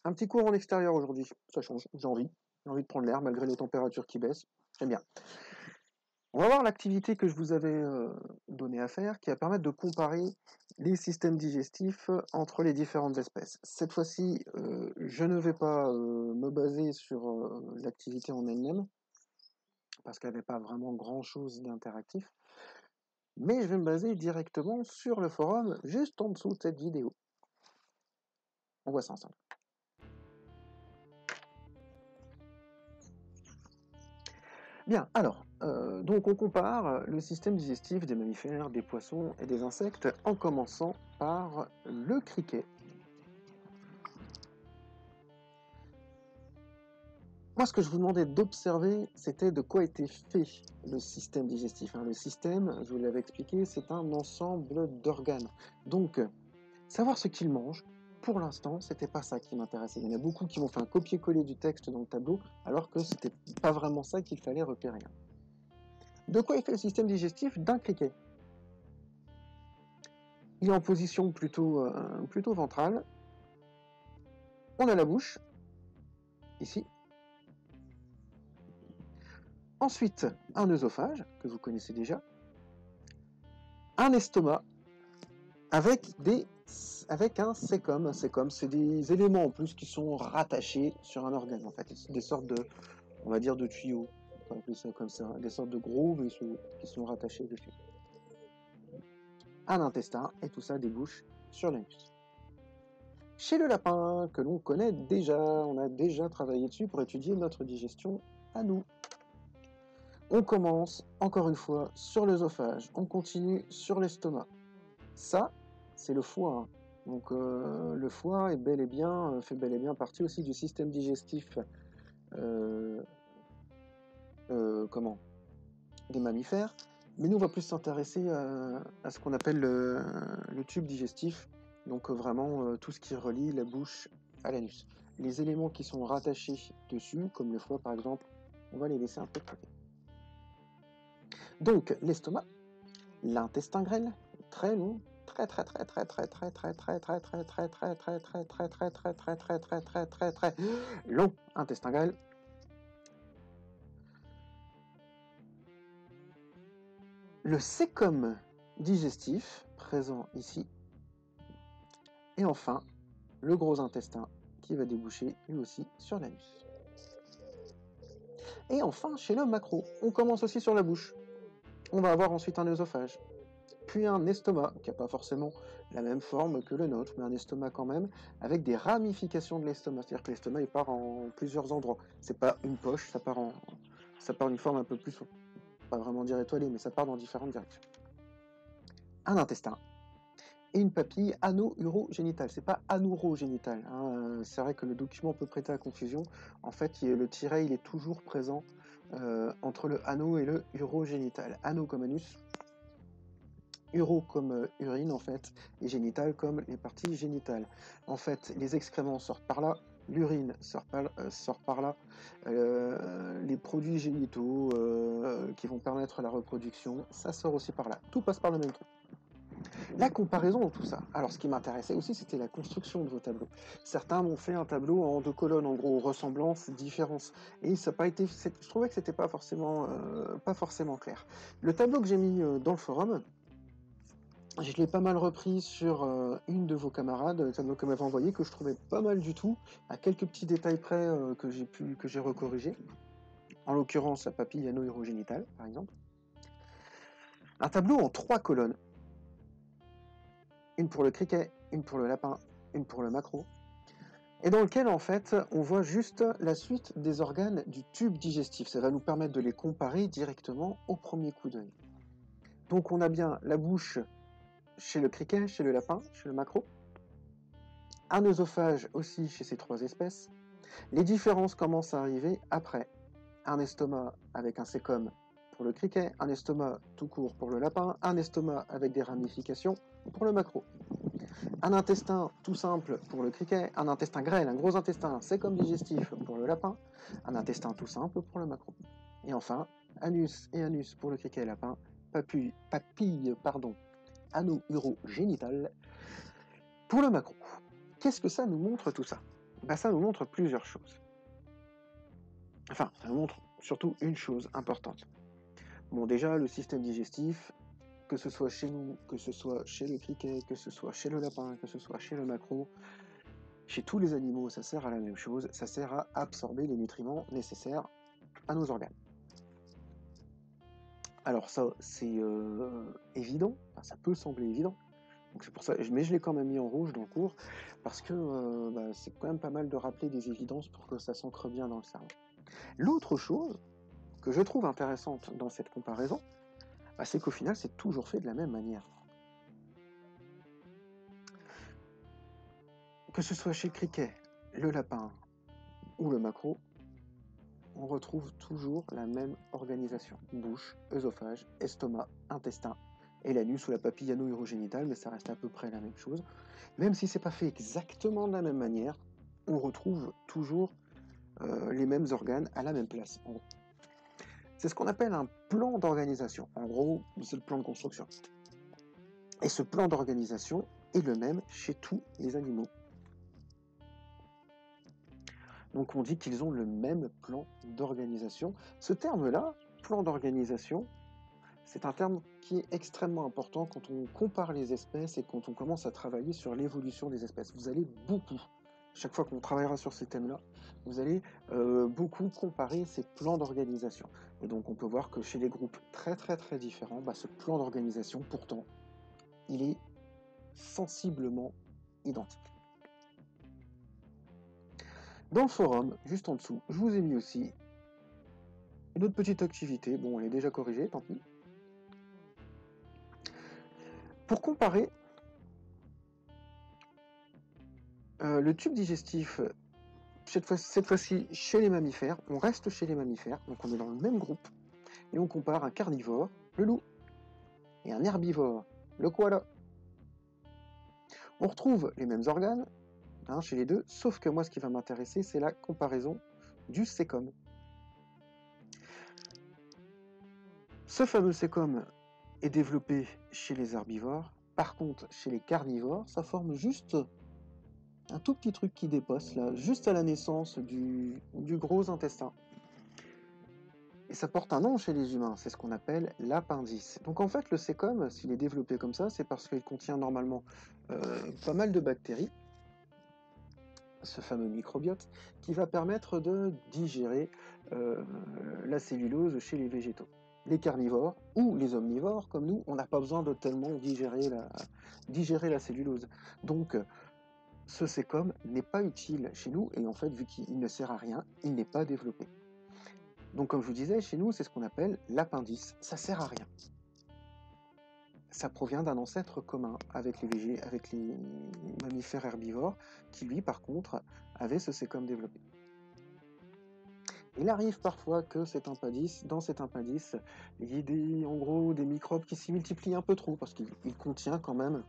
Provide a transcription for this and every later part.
Un petit cours en extérieur aujourd'hui, ça change, j'ai envie de prendre l'air malgré les températures qui baissent, j'aime bien. On va voir l'activité que je vous avais donnée à faire, qui va permettre de comparer les systèmes digestifs entre les différentes espèces. Cette fois-ci, je ne vais pas me baser sur l'activité en elle-même, parce qu'elle n'avait pas vraiment grand-chose d'interactif, mais je vais me baser directement sur le forum, juste en dessous de cette vidéo. On voit ça ensemble. Bien, alors, donc on compare le système digestif des mammifères, des poissons et des insectes en commençant par le criquet. Moi, ce que je vous demandais d'observer, c'était de quoi était fait le système digestif. Le système, je vous l'avais expliqué, c'est un ensemble d'organes. Donc, savoir ce qu'il mange, pour l'instant, c'était pas ça qui m'intéressait. Il y en a beaucoup qui m'ont fait un copier-coller du texte dans le tableau, alors que c'était pas vraiment ça qu'il fallait repérer. De quoi est fait le système digestif d'un criquet? Il est en position plutôt ventrale. On a la bouche, ici. Ensuite, un œsophage, que vous connaissez déjà. Un estomac, avec un cécom. Un cécom, c'est des éléments en plus qui sont rattachés sur un organe, en fait. C'est des sortes de, on va dire, de tuyaux. On peut appeler ça comme ça. Des sortes de grooves qui sont rattachés dessus. Un intestin, et tout ça débouche sur l'anus. Chez le lapin, que l'on connaît déjà, on a déjà travaillé dessus pour étudier notre digestion à nous. On commence, encore une fois, sur l'œsophage, on continue sur l'estomac. Ça, c'est le foie. Donc le foie est fait bel et bien partie aussi du système digestif des mammifères. Mais nous, on va plus s'intéresser à ce qu'on appelle le tube digestif. Donc vraiment tout ce qui relie la bouche à l'anus. Les éléments qui sont rattachés dessus, comme le foie par exemple, on va les laisser un peu de côté. Donc l'estomac, l'intestin grêle, très long, très long intestin grêle. Le cécom digestif, présent ici. Et enfin, le gros intestin qui va déboucher lui aussi sur l'anus. Et enfin, chez le macro, on commence aussi sur la bouche. On va avoir ensuite un œsophage, puis un estomac, qui n'a pas forcément la même forme que le nôtre, mais un estomac quand même, avec des ramifications de l'estomac. C'est-à-dire que l'estomac, il part en plusieurs endroits. C'est pas une poche, ça part une forme un peu plus, pas vraiment dire étoilée, mais ça part dans différentes directions. Un intestin, et une papille ano-urogénitale. C'est pas anourogénitale. C'est vrai que le document peut prêter à confusion. En fait, le tiret, il est toujours présent entre le ano et le urogénital. Ano comme anus, uro comme urine en fait, et génital comme les parties génitales. En fait, les excréments sortent par là, l'urine sort par là, les produits génitaux qui vont permettre la reproduction, ça sort aussi par là. Tout passe par le même trou. La comparaison de tout ça. Alors, ce qui m'intéressait aussi, c'était la construction de vos tableaux. Certains m'ont fait un tableau en 2 colonnes, en gros, ressemblance, différence. Et ça n'a pas été, je trouvais que c'était pas forcément clair. Le tableau que j'ai mis dans le forum, je l'ai pas mal repris sur une de vos camarades, le tableau qu'elle m'avait envoyé, que je trouvais pas mal du tout, à quelques petits détails près que j'ai recorrigé. En l'occurrence, la papille ano-urogénitale, par exemple. Un tableau en 3 colonnes. Une pour le criquet, une pour le lapin, une pour le maquereau, et dans lequel en fait on voit juste la suite des organes du tube digestif. Ça va nous permettre de les comparer directement au premier coup d'œil. Donc on a bien la bouche chez le criquet, chez le lapin, chez le maquereau, un œsophage aussi chez ces 3 espèces. Les différences commencent à arriver après. Un estomac avec un cécom pour le criquet, un estomac tout court pour le lapin, un estomac avec des ramifications pour le maquereau. Un intestin tout simple pour le criquet, un intestin grêle, un gros intestin, c'est comme digestif pour le lapin, un intestin tout simple pour le maquereau. Et enfin, anus et anus pour le criquet et lapin, papille ano-urogénitale pour le maquereau. Qu'est-ce que ça nous montre tout ça? Bah, ça nous montre plusieurs choses. Enfin, ça nous montre surtout une chose importante. Bon, déjà, le système digestif, que ce soit chez nous, que ce soit chez le criquet, que ce soit chez le lapin, que ce soit chez le maquereau, chez tous les animaux, ça sert à la même chose, ça sert à absorber les nutriments nécessaires à nos organes. Alors ça, c'est évident, enfin, ça peut sembler évident, donc c'est pour ça, mais je l'ai quand même mis en rouge dans le cours, parce que c'est quand même pas mal de rappeler des évidences pour que ça s'ancre bien dans le cerveau. L'autre chose que je trouve intéressante dans cette comparaison, c'est qu'au final, c'est toujours fait de la même manière. Que ce soit chez le criquet, le lapin ou le maquereau, on retrouve toujours la même organisation. Bouche, œsophage, estomac, intestin et l'anus ou la papille ano-urogénitale, mais ça reste à peu près la même chose. Même si c'est pas fait exactement de la même manière, on retrouve toujours les mêmes organes à la même place. En gros. C'est ce qu'on appelle un plan d'organisation. En gros, c'est le plan de construction. Et ce plan d'organisation est le même chez tous les animaux. Donc on dit qu'ils ont le même plan d'organisation. Ce terme-là, plan d'organisation, c'est un terme qui est extrêmement important quand on compare les espèces et quand on commence à travailler sur l'évolution des espèces. Vous allez beaucoup, chaque fois qu'on travaillera sur ces thèmes-là, vous allez beaucoup comparer ces plans d'organisation. Et donc on peut voir que chez des groupes très très très différents, ce plan d'organisation, pourtant, il est sensiblement identique. Dans le forum, juste en dessous, je vous ai mis aussi une autre petite activité. Bon, elle est déjà corrigée, tant pis. Pour comparer le tube digestif, cette fois-ci chez les mammifères, on reste chez les mammifères, donc on est dans le même groupe, et on compare un carnivore, le loup, et un herbivore, le koala. On retrouve les mêmes organes chez les deux, sauf que moi ce qui va m'intéresser, c'est la comparaison du sécom. Ce fameux sécom est développé chez les herbivores, par contre chez les carnivores, ça forme juste un tout petit truc qui dépasse là, juste à la naissance du gros intestin. Et ça porte un nom chez les humains, c'est ce qu'on appelle l'appendice. Donc en fait, le sécom, s'il est développé comme ça, c'est parce qu'il contient normalement pas mal de bactéries, ce fameux microbiote, qui va permettre de digérer la cellulose chez les végétaux. Les carnivores ou les omnivores, comme nous, on n'a pas besoin de tellement digérer la cellulose. Donc ce sécom n'est pas utile chez nous, et en fait, vu qu'il ne sert à rien, il n'est pas développé. Donc comme je vous disais, chez nous, c'est ce qu'on appelle l'appendice. Ça sert à rien. Ça provient d'un ancêtre commun avec les mammifères herbivores, qui lui, par contre, avait ce sécom développé. Il arrive parfois que dans cet appendice, il y ait en gros des microbes qui s'y multiplient un peu trop, parce qu'il contient quand même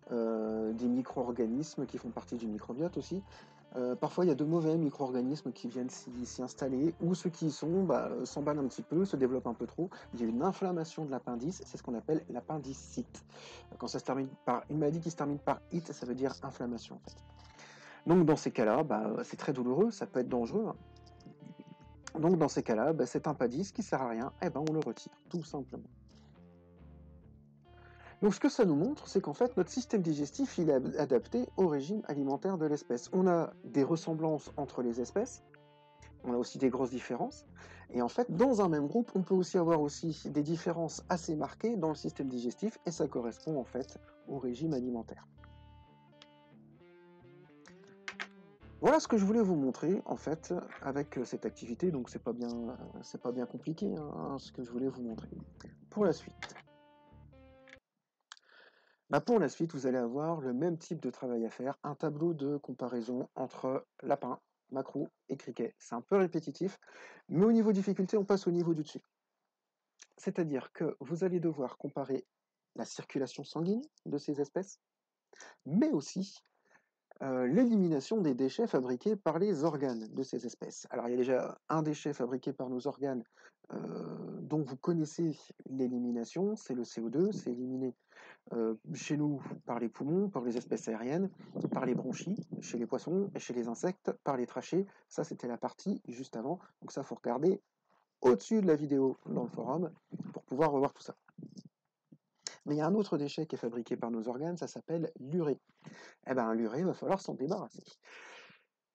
des micro-organismes qui font partie du microbiote aussi. Parfois, il y a de mauvais micro-organismes qui viennent s'y installer, ou ceux qui y sont s'emballent un petit peu, se développent un peu trop. Il y a une inflammation de l'appendice, c'est ce qu'on appelle l'appendicite. Quand ça se termine par une maladie qui se termine par it, ça veut dire inflammation en fait. Donc dans ces cas-là, c'est très douloureux, ça peut être dangereux. Donc dans ces cas-là, cet appendice qui sert à rien, on le retire, tout simplement. Donc ce que ça nous montre, c'est qu'en fait, notre système digestif, il est adapté au régime alimentaire de l'espèce. On a des ressemblances entre les espèces, on a aussi des grosses différences, et en fait, dans un même groupe, on peut aussi avoir aussi des différences assez marquées dans le système digestif, et ça correspond en fait au régime alimentaire. Voilà ce que je voulais vous montrer en fait avec cette activité, donc c'est pas bien compliqué ce que je voulais vous montrer. Pour la suite. Pour la suite, vous allez avoir le même type de travail à faire, un tableau de comparaison entre lapin, maquereau et criquet. C'est un peu répétitif, mais au niveau difficulté, on passe au niveau du dessus. C'est-à-dire que vous allez devoir comparer la circulation sanguine de ces espèces, mais aussi l'élimination des déchets fabriqués par les organes de ces espèces. Alors il y a déjà un déchet fabriqué par nos organes dont vous connaissez l'élimination, c'est le CO2, c'est éliminé Chez nous, par les poumons, par les espèces aériennes, par les bronchies, chez les poissons, et chez les insectes, par les trachées. Ça, c'était la partie juste avant. Donc ça, faut regarder au-dessus de la vidéo dans le forum pour pouvoir revoir tout ça. Mais il y a un autre déchet qui est fabriqué par nos organes, ça s'appelle l'urée. Eh ben, l'urée, il va falloir s'en débarrasser.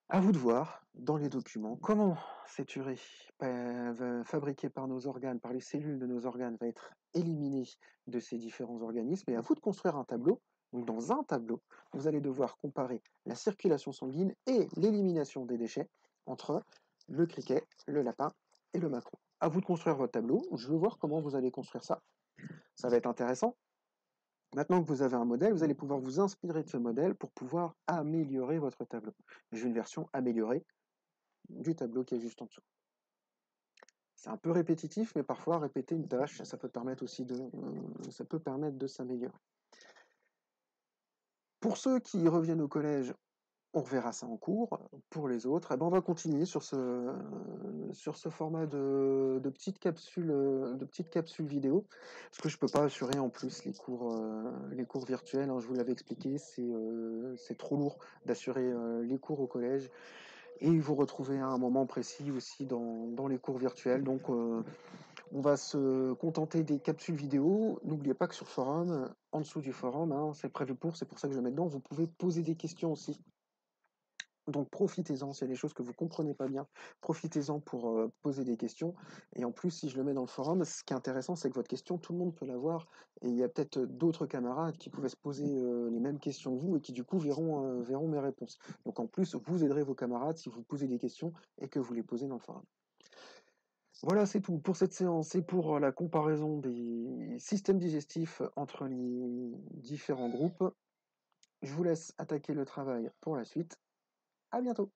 À vous de voir, dans les documents, comment cette urée fabriquée par nos organes, par les cellules de nos organes, va être éliminée de ces différents organismes. Et à vous de construire un tableau. Donc dans un tableau, vous allez devoir comparer la circulation sanguine et l'élimination des déchets entre le criquet, le lapin et le macaron. À vous de construire votre tableau. Je veux voir comment vous allez construire ça. Ça va être intéressant. Maintenant que vous avez un modèle, vous allez pouvoir vous inspirer de ce modèle pour pouvoir améliorer votre tableau. J'ai une version améliorée du tableau qui est juste en dessous. C'est un peu répétitif, mais parfois répéter une tâche, ça peut permettre aussi de s'améliorer. Pour ceux qui reviennent au collège, on reverra ça en cours. Pour les autres, eh ben on va continuer sur ce format de petites capsules vidéo, parce que je peux pas assurer en plus les cours virtuels, hein, je vous l'avais expliqué, c'est trop lourd d'assurer les cours au collège, et vous retrouvez à un moment précis aussi dans les cours virtuels. Donc on va se contenter des capsules vidéo. N'oubliez pas que sur le forum, en dessous du forum, hein, c'est prévu c'est pour ça que je le mets dedans, vous pouvez poser des questions aussi. Donc profitez-en, s'il y a des choses que vous ne comprenez pas bien, profitez-en pour poser des questions. Et en plus, si je le mets dans le forum, ce qui est intéressant, c'est que votre question, tout le monde peut l'avoir. Et il y a peut-être d'autres camarades qui pouvaient se poser les mêmes questions que vous et qui du coup verront mes réponses. Donc en plus, vous aiderez vos camarades si vous posez des questions et que vous les posez dans le forum. Voilà, c'est tout pour cette séance et pour la comparaison des systèmes digestifs entre les différents groupes. Je vous laisse attaquer le travail pour la suite. À bientôt!